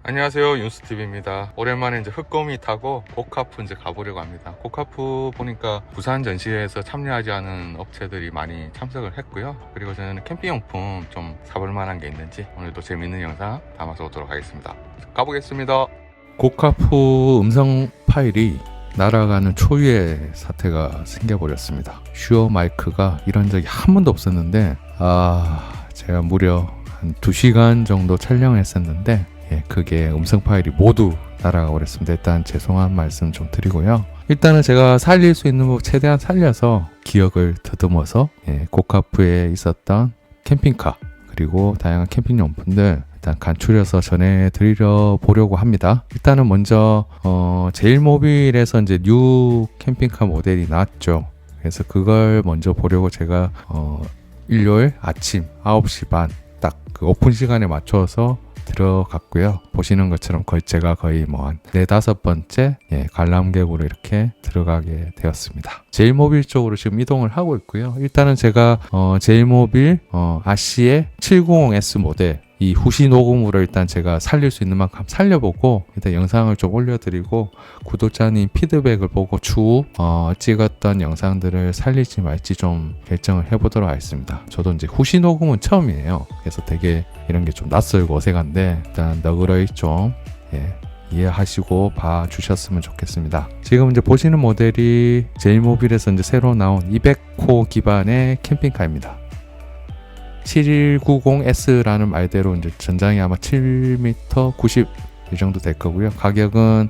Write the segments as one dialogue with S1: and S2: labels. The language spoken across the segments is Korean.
S1: 안녕하세요, 윤스TV입니다. 오랜만에 이제 흑거미 타고 고카프 이제 가보려고 합니다. 고카프 보니까 부산 전시회에서 참여하지 않은 업체들이 많이 참석을 했고요. 그리고 저는 캠핑용품 좀 사볼 만한 게 있는지 오늘도 재밌는 영상 담아서 오도록 하겠습니다. 가보겠습니다. 고카프 음성 파일이 날아가는 초유의 사태가 생겨버렸습니다. 슈어 마이크가 이런 적이 한 번도 없었는데 제가 무려 한 2시간 정도 촬영을 했었는데 그게 음성 파일이 모두 날아가 버렸습니다. 일단 죄송한 말씀 좀 드리고요. 일단은 제가 살릴 수 있는 법 최대한 살려서 기억을 더듬어서 고카프에 있었던 캠핑카 그리고 다양한 캠핑용품들 일단 간추려서 전해드리려 보려고 합니다. 일단은 먼저 제일모빌에서 이제 뉴 캠핑카 모델이 나왔죠. 그래서 그걸 먼저 보려고 제가 일요일 아침 9시 반 딱 그 오픈 시간에 맞춰서 들어갔고요. 보시는 것처럼 제가 거의 한 4-5번째 관람객으로 이렇게 들어가게 되었습니다. 제일모빌 쪽으로 지금 이동을 하고 있고요. 일단은 제가 제일모빌 아시의 790S 모델 이 후시 녹음으로 일단 제가 살릴 수 있는 만큼 살려보고 일단 영상을 좀 올려드리고 구독자님 피드백을 보고 추후 찍었던 영상들을 살릴지 말지 좀 결정을 해보도록 하겠습니다. 저도 이제 후시 녹음은 처음이에요. 그래서 되게 이런 게 좀 낯설고 어색한데 일단 너그러이 좀 이해하시고 봐주셨으면 좋겠습니다. 지금 이제 보시는 모델이 제일모빌에서 이제 새로 나온 200호 기반의 캠핑카입니다. 7190S라는 말대로 이제 전장이 아마 7m 90 이 정도 될 거고요. 가격은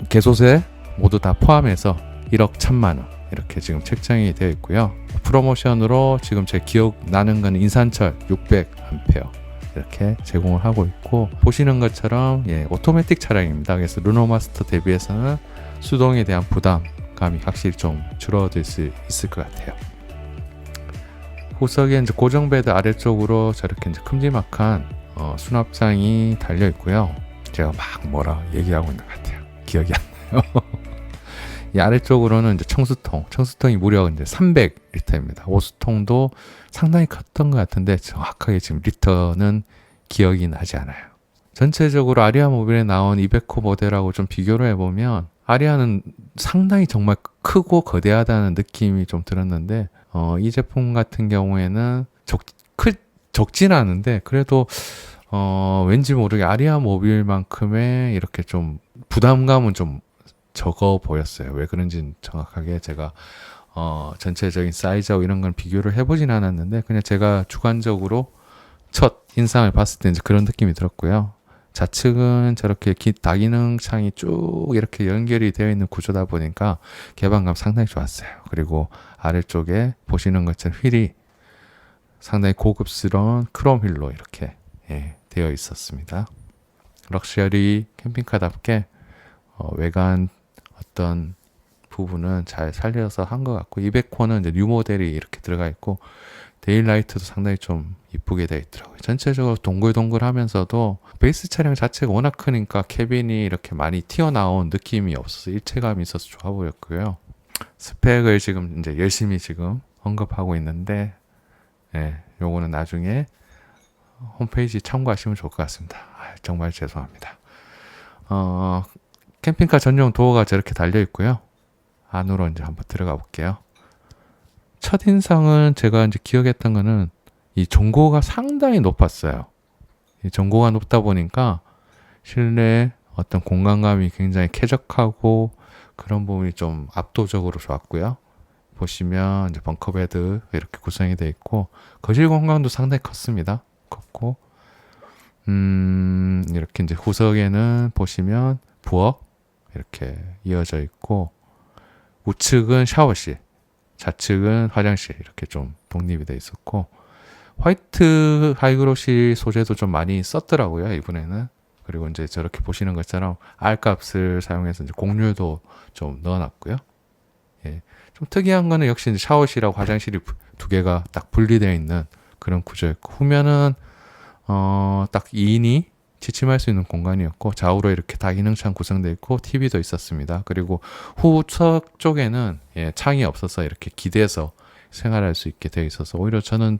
S1: 개소세 모두 다 포함해서 1억 1천만 원 이렇게 지금 책정이 되어 있고요. 프로모션으로 지금 제 기억 나는 건 인산철 600A 이렇게 제공을 하고 있고 보시는 것처럼 오토매틱 차량입니다. 그래서 르노마스터 대비해서는 수동에 대한 부담감이 확실히 좀 줄어들 수 있을 것 같아요. 후석에 이제 고정베드 아래쪽으로 저렇게 이제 큼지막한 수납장이 달려 있고요. 제가 막 뭐라 얘기하고 있는 것 같아요. 기억이 안 나요. 이 아래쪽으로는 이제 청수통이 무려 이제 300리터입니다. 오수통도 상당히 컸던 것 같은데 정확하게 지금 리터는 기억이 나지 않아요. 전체적으로 아리아 모빌에 나온 200호 모델하고 좀 비교를 해보면 아리아는 상당히 정말 크고 거대하다는 느낌이 좀 들었는데 이 제품 같은 경우에는 적진 않은데 그래도 왠지 모르게 아리아 모빌만큼의 이렇게 좀 부담감은 좀 적어 보였어요. 왜 그런지 정확하게 제가 전체적인 사이즈하고 이런 건 비교를 해보진 않았는데 그냥 제가 주관적으로 첫 인상을 봤을 때 이제 그런 느낌이 들었고요. 좌측은 저렇게 다기능 창이 쭉 이렇게 연결이 되어 있는 구조다 보니까 개방감 상당히 좋았어요. 그리고 아래쪽에 보시는 것처럼 휠이 상당히 고급스러운 크롬 휠로 이렇게 되어 있었습니다. 럭셔리 캠핑카답게 외관 어떤 부분은 잘 살려서 한 것 같고 200호는 이제 뉴 모델이 이렇게 들어가 있고 데일라이트도 상당히 좀 이쁘게 되어 있더라고요. 전체적으로 동글동글하면서도 베이스 차량 자체가 워낙 크니까 캐빈이 이렇게 많이 튀어나온 느낌이 없어서 일체감이 있어서 좋아 보였고요. 스펙을 지금 이제 열심히 지금 언급하고 있는데 요거는 나중에 홈페이지 참고하시면 좋을 것 같습니다. 정말 죄송합니다. 캠핑카 전용 도어가 저렇게 달려 있고요. 안으로 이제 한번 들어가 볼게요. 첫인상은 제가 이제 기억했던 거는 이 전고가 상당히 높았어요. 이 전고가 높다 보니까 실내 어떤 공간감이 굉장히 쾌적하고 그런 부분이 좀 압도적으로 좋았고요. 보시면 이제 벙커베드 이렇게 구성이 되어 있고 거실 공간도 상당히 컸습니다. 컸고 이렇게 이제 후석에는 보시면 부엌 이렇게 이어져 있고 우측은 샤워실 좌측은 화장실 이렇게 좀 독립이 되어 있었고 화이트 하이그로시 소재도 좀 많이 썼더라고요 이번에는. 그리고 이제 저렇게 보시는 것처럼 R값을 사용해서 이제 공률도 좀 넣어놨고요. 좀 특이한 거는 역시 이제 샤워실하고 화장실이 두 개가 딱 분리되어 있는 그런 구조였고 후면은 딱 2인이 취침할 수 있는 공간이었고 좌우로 이렇게 다기능창 구성되어 있고 TV도 있었습니다. 그리고 후측 쪽에는 창이 없어서 이렇게 기대서
S2: 생활할 수 있게 되어 있어서 오히려 저는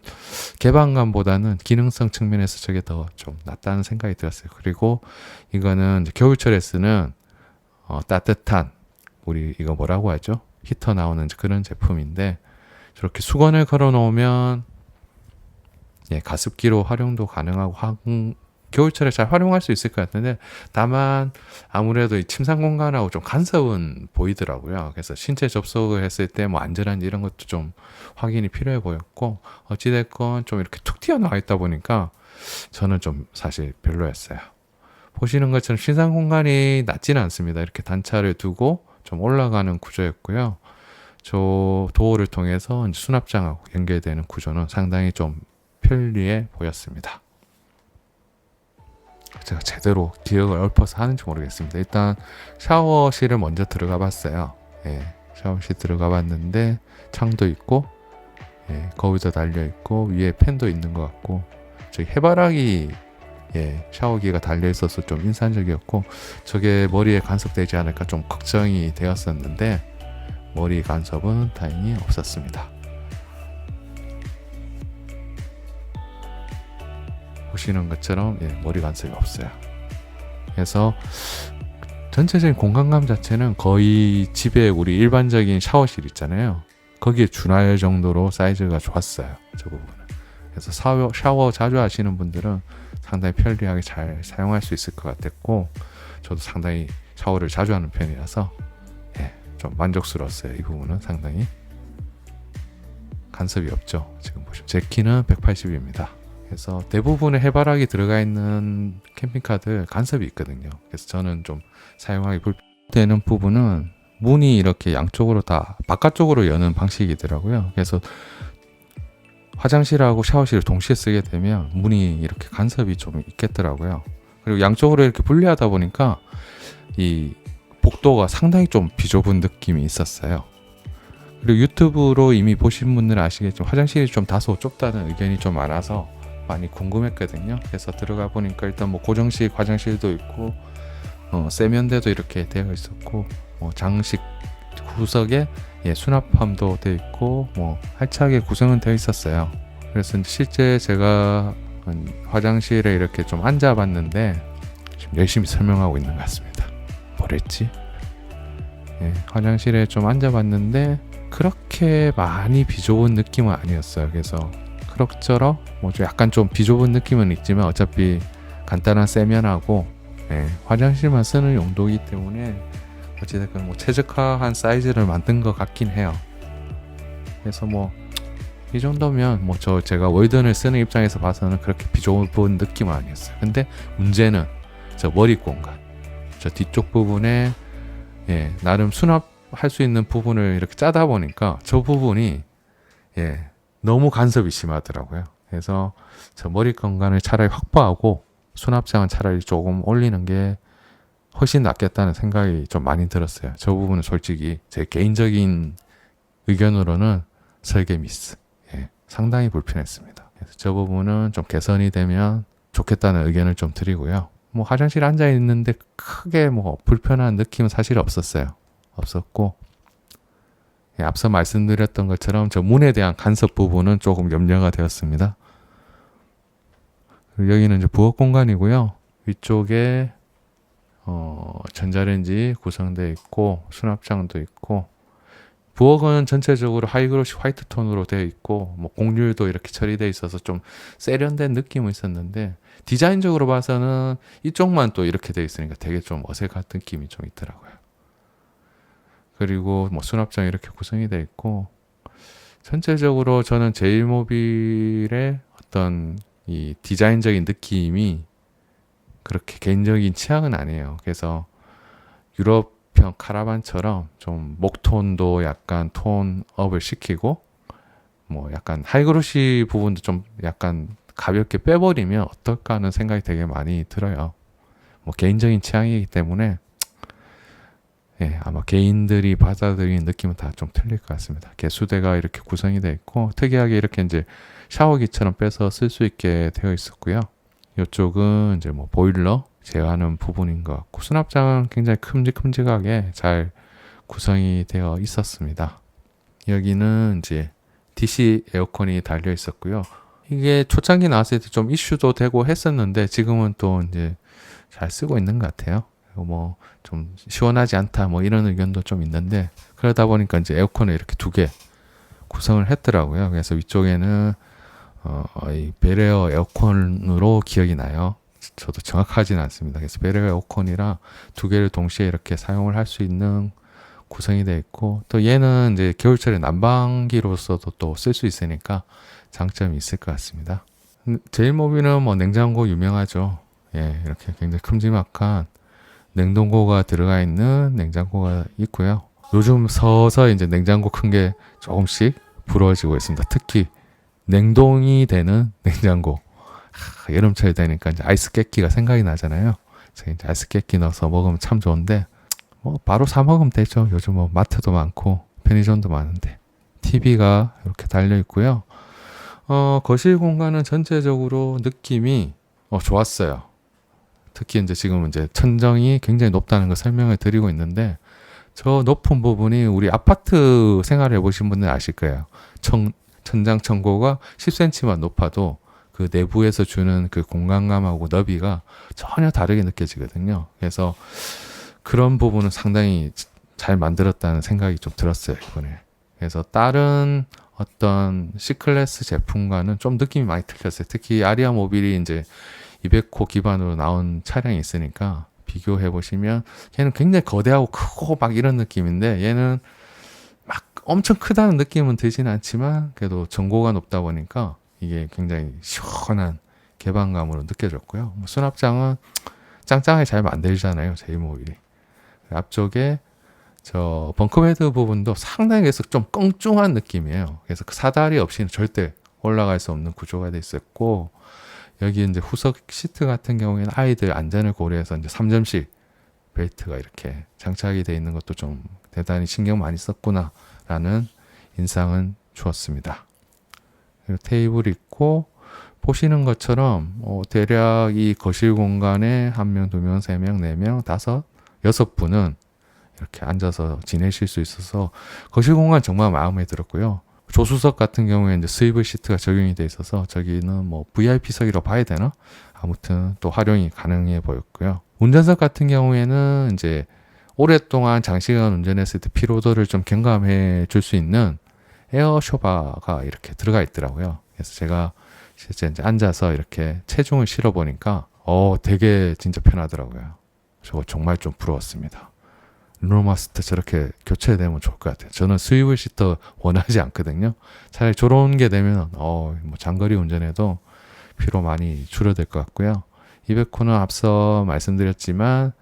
S2: 개방감보다는 기능성 측면에서 저게 더 좀 낫다는 생각이 들었어요. 그리고 이거는 이제 겨울철에 쓰는 따뜻한 우리 이거 뭐라고 하죠? 히터 나오는 그런 제품인데 저렇게 수건을 걸어 놓으면 가습기로 활용도 가능하고 겨울철에 잘 활용할 수 있을 것 같은데 다만 아무래도 이 침상 공간하고 좀 간섭은 보이더라고요. 그래서 신체 접속을 했을 때 뭐 안전한지 이런 것도 좀 확인이 필요해 보였고 어찌됐건 좀 이렇게 툭 튀어나와 있다 보니까 저는 좀 사실 별로였어요. 보시는 것처럼 신상 공간이 낮지는 않습니다. 이렇게 단차를 두고 좀 올라가는 구조였고요. 저 도어를 통해서 수납장하고 연결되는 구조는 상당히 좀 편리해 보였습니다. 제가 제대로 기억을 읊어서 하는지 모르겠습니다. 일단 샤워실을 먼저 들어가 봤어요. 샤워실 들어가 봤는데 창도 있고 거위도 달려 있고 위에 팬도 있는 것 같고 저기 해바라기 샤워기가 달려 있어서 좀 인상적이었고 저게 머리에 간섭되지 않을까 좀 걱정이 되었었는데 머리 간섭은 다행히 없었습니다. 보시는 것처럼 머리 간섭이 없어요. 그래서 전체적인 공간감 자체는 거의 집에 우리 일반적인 샤워실 있잖아요. 거기에 준할 정도로 사이즈가 좋았어요. 저 부분은. 그래서 샤워 자주 하시는 분들은 상당히 편리하게 잘 사용할 수 있을 것 같았고 저도 상당히 샤워를 자주 하는 편이라서 좀 만족스러웠어요. 이 부분은 상당히 간섭이 없죠. 지금 보시면 제 키는 180입니다. 그래서 대부분의 해바라기 들어가 있는 캠핑카들 간섭이 있거든요. 그래서 저는 좀 사용하기 불편되는 부분은 문이 이렇게 양쪽으로 다 바깥쪽으로 여는 방식이더라고요. 그래서 화장실하고 샤워실을 동시에 쓰게 되면 문이 이렇게 간섭이 좀 있겠더라고요. 그리고 양쪽으로 이렇게 분리하다 보니까 이 복도가 상당히 좀 비좁은 느낌이 있었어요. 그리고 유튜브로 이미 보신 분들은 아시겠지만 화장실이 좀 다소 좁다는 의견이 좀 많아서 많이 궁금했거든요. 그래서 들어가 보니까 일단 뭐 고정식 화장실도 있고 세면대도 이렇게 되어 있었고 뭐 장식 구석에 수납함도 되어 있고 뭐 알차게 구성은 되어 있었어요. 그래서 실제 제가 화장실에 이렇게 좀 앉아봤는데 지금 열심히 설명하고 있는 것 같습니다. 뭐랬지? 화장실에 좀 앉아봤는데 그렇게 많이 비좁은 느낌은 아니었어요. 그래서 그럭저럭 뭐 좀 약간 좀 비좁은 느낌은 있지만 어차피 간단한 세면하고 화장실만 쓰는 용도이기 때문에 어찌됐건 뭐 최적화한 사이즈를 만든 것 같긴 해요. 그래서 뭐 이 정도면 뭐 제가 월든을 쓰는 입장에서 봐서는 그렇게 비좁은 느낌은 아니었어요. 근데 문제는 저 머리 공간, 저 뒤쪽 부분에 나름 수납할 수 있는 부분을 이렇게 짜다 보니까 저 부분이 너무 간섭이 심하더라고요. 그래서 저 머리 공간을 차라리 확보하고 수납장은 차라리 조금 올리는 게 훨씬 낫겠다는 생각이 좀 많이 들었어요. 저 부분은 솔직히 제 개인적인 의견으로는 설계 미스. 상당히 불편했습니다. 그래서 저 부분은 좀 개선이 되면 좋겠다는 의견을 좀 드리고요. 뭐 화장실에 앉아 있는데 크게 뭐 불편한 느낌은 사실 없었어요. 없었고 앞서 말씀드렸던 것처럼 저 문에 대한 간섭 부분은 조금 염려가 되었습니다. 그리고 여기는 이제 부엌 공간이고요. 위쪽에 전자레인지 구성되어 있고 수납장도 있고 부엌은 전체적으로 하이그로시 화이트 톤으로 되어 있고 뭐 곡률도 이렇게 처리되어 있어서 좀 세련된 느낌은 있었는데 디자인적으로 봐서는 이쪽만 또 이렇게 되어 있으니까 되게 좀 어색한 느낌이 좀 있더라고요. 그리고 뭐 수납장이 이렇게 구성이 되어 있고 전체적으로 저는 제일모빌의 어떤 이 디자인적인 느낌이 그렇게 개인적인 취향은 아니에요. 그래서 유럽형 카라반처럼 좀 목톤도 약간 톤업을 시키고 뭐 약간 하이그로시 부분도 좀 약간 가볍게 빼버리면 어떨까 하는 생각이 되게 많이 들어요. 뭐 개인적인 취향이기 때문에 아마 개인들이 받아들이는 느낌은 다 좀 틀릴 것 같습니다. 개수대가 이렇게 구성이 되어 있고 특이하게 이렇게 이제 샤워기처럼 빼서 쓸 수 있게 되어 있었고요. 이쪽은 이제 뭐 보일러 제어하는 부분인 것 같고 수납장은 굉장히 큼직큼직하게 잘 구성이 되어 있었습니다. 여기는 이제 DC 에어컨이 달려 있었고요. 이게 초창기 나왔을 때 좀 이슈도 되고 했었는데 지금은 또 이제 잘 쓰고 있는 것 같아요. 뭐 좀 시원하지 않다 뭐 이런 의견도 좀 있는데 그러다 보니까 이제 에어컨을 이렇게 두 개 구성을 했더라고요. 그래서 위쪽에는 이 베레어 에어컨으로 기억이 나요. 저도 정확하지는 않습니다. 그래서 베레어 에어컨이라 두 개를 동시에 이렇게 사용을 할 수 있는 구성이 되어 있고 또 얘는 이제 겨울철에 난방기로서도 또 쓸 수 있으니까 장점이 있을 것 같습니다. 제일모빌은 뭐 냉장고 유명하죠. 예, 이렇게 굉장히 큼지막한 냉동고가 들어가 있는 냉장고가 있고요. 요즘 서서히 이제 냉장고 큰 게 조금씩 부러워지고 있습니다. 특히 냉동이 되는 냉장고. 여름철 되니까 이제 아이스 깨끼가 생각이 나잖아요. 그래서 이제 아이스 깨끼 넣어서 먹으면 참 좋은데 뭐 바로 사 먹으면 되죠. 요즘 뭐 마트도 많고 편의점도 많은데. TV가 이렇게 달려 있고요. 거실 공간은 전체적으로 느낌이 좋았어요. 특히 이제 지금 이제 천정이 굉장히 높다는 걸 설명을 드리고 있는데 저 높은 부분이 우리 아파트 생활을 해보신 분들 아실 거예요. 천장 천고가 10cm만 높아도 그 내부에서 주는 그 공간감하고 너비가 전혀 다르게 느껴지거든요. 그래서 그런 부분은 상당히 잘 만들었다는 생각이 좀 들었어요, 이번에. 그래서 다른 어떤 C클래스 제품과는 좀 느낌이 많이 틀렸어요. 특히 아리아 모빌이 이제 200호 기반으로 나온 차량이 있으니까 비교해 보시면 얘는 굉장히 거대하고 크고 막 이런 느낌인데 얘는 막 엄청 크다는 느낌은 들지는 않지만 그래도 전고가 높다 보니까 이게 굉장히 시원한 개방감으로 느껴졌고요. 뭐 수납장은 짱짱하게 잘 만들잖아요, 제이모빌이. 앞쪽에 저 벙커베드 부분도 상당히 그래서 좀 껑충한 느낌이에요. 그래서 그 사다리 없이는 절대 올라갈 수 없는 구조가 돼 있었고 여기 이제 후석 시트 같은 경우에는 아이들 안전을 고려해서 이제 3점식 벨트가 이렇게 장착이 되어 있는 것도 좀 대단히 신경 많이 썼구나라는 인상은 주었습니다. 그리고 테이블 있고 보시는 것처럼 대략 이 거실 공간에 1명, 2명, 3명, 4명, 5, 6분은 이렇게 앉아서 지내실 수 있어서 거실 공간 정말 마음에 들었고요. 조수석 같은 경우에 이제 스위블 시트가 적용이 돼 있어서 저기는 뭐 VIP석이라고 봐야 되나? 아무튼 또 활용이 가능해 보였고요. 운전석 같은 경우에는 이제 오랫동안 장시간 운전했을 때 피로도를 좀 경감해 줄 수 있는 에어 쇼바가 이렇게 들어가 있더라고요. 그래서 제가 실제 이제 앉아서 이렇게 체중을 실어 보니까 되게 진짜 편하더라고요. 저거 정말 좀 부러웠습니다. 르노마스터 저렇게 교체되면 좋을 것 같아요. 저는 스위블 시터 원하지 않거든요. 차라리 저런 게 되면 뭐 장거리 운전에도 피로 많이 줄어들 것 같고요. 200호는 앞서 말씀드렸지만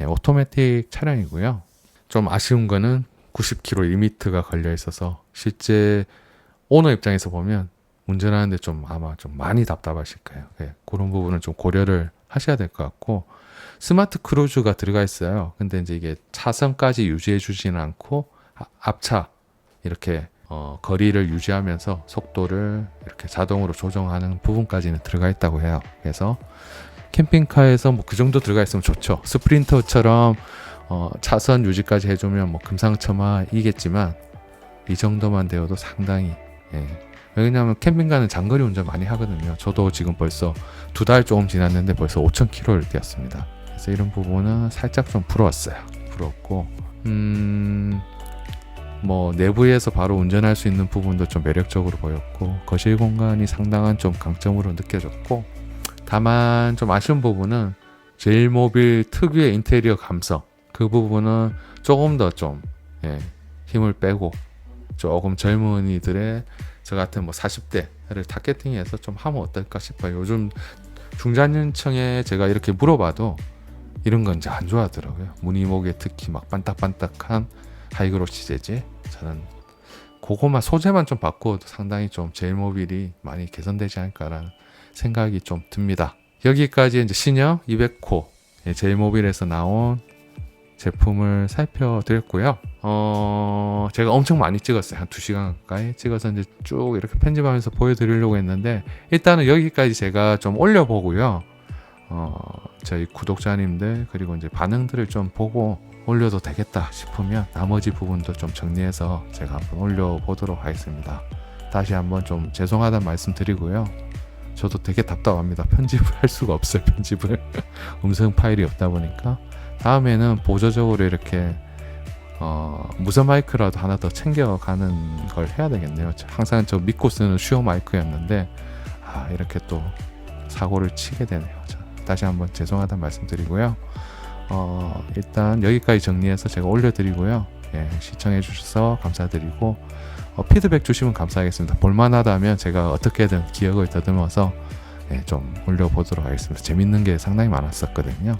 S2: 오토매틱 차량이고요. 좀 아쉬운 거는 90km 리미트가 걸려 있어서 실제 오너 입장에서 보면 운전하는데 좀 아마 좀 많이 답답하실 거예요. 그런 부분은 좀 고려를 하셔야 될 것 같고 스마트 크루즈가 들어가 있어요. 근데 이제 이게 차선까지 유지해 주지는 않고 앞차 이렇게 거리를 유지하면서 속도를 이렇게 자동으로 조정하는 부분까지는 들어가 있다고 해요. 그래서 캠핑카에서 뭐 그 정도 들어가 있으면 좋죠. 스프린터처럼 차선 유지까지 해주면 뭐 금상첨화이겠지만 이 정도만 되어도 상당히 왜냐하면 캠핑카는 장거리 운전 많이 하거든요. 저도 지금 벌써 2달 조금 지났는데 벌써 5,000km를 뛰었습니다. 그래서 이런 부분은 살짝 좀 부러웠어요. 부럽고 뭐 내부에서 바로 운전할 수 있는 부분도 좀 매력적으로 보였고 거실 공간이 상당한 좀 강점으로 느껴졌고 다만 좀 아쉬운 부분은 제일모빌 특유의 인테리어 감성 그 부분은 조금 더 좀 힘을 빼고 조금 젊은이들의 저 같은 뭐 40대를 타겟팅해서 좀 하면 어떨까 싶어요. 요즘 중장년층에 제가 이렇게 물어봐도 이런 건 이제 안 좋아하더라고요. 무늬목에 특히 막 반딱반딱한 하이그로시 재질 저는 그거만 소재만 좀 바꿔도 상당히 좀 제일모빌이 많이 개선되지 않을까라는 생각이 좀 듭니다. 여기까지 이제 신형 200호 제일모빌에서 나온 제품을 살펴드렸고요. 제가 엄청 많이 찍었어요. 한 2시간 가까이 찍어서 이제 쭉 이렇게 편집하면서 보여드리려고 했는데 일단은 여기까지 제가 좀 올려보고요. 저희 구독자님들 그리고 이제 반응들을 좀 보고 올려도 되겠다 싶으면 나머지 부분도 좀 정리해서 제가 한번 올려보도록 하겠습니다. 다시 한번 좀 죄송하다는 말씀 드리고요. 저도 되게 답답합니다. 편집을 할 수가 없어요. 편집을 음성 파일이 없다 보니까 다음에는 보조적으로 이렇게 무선 마이크라도 하나 더 챙겨가는 걸 해야 되겠네요. 항상 저 믿고 쓰는 슈어 마이크였는데 이렇게 또 사고를 치게 되네요. 다시 한번 죄송하다는 말씀 드리고요. 일단 여기까지 정리해서 제가 올려드리고요. 예, 시청해 주셔서 감사드리고 피드백 주시면 감사하겠습니다. 볼만하다면 제가 어떻게든 기억을 더듬어서 좀 올려보도록 하겠습니다. 재밌는 게 상당히 많았었거든요.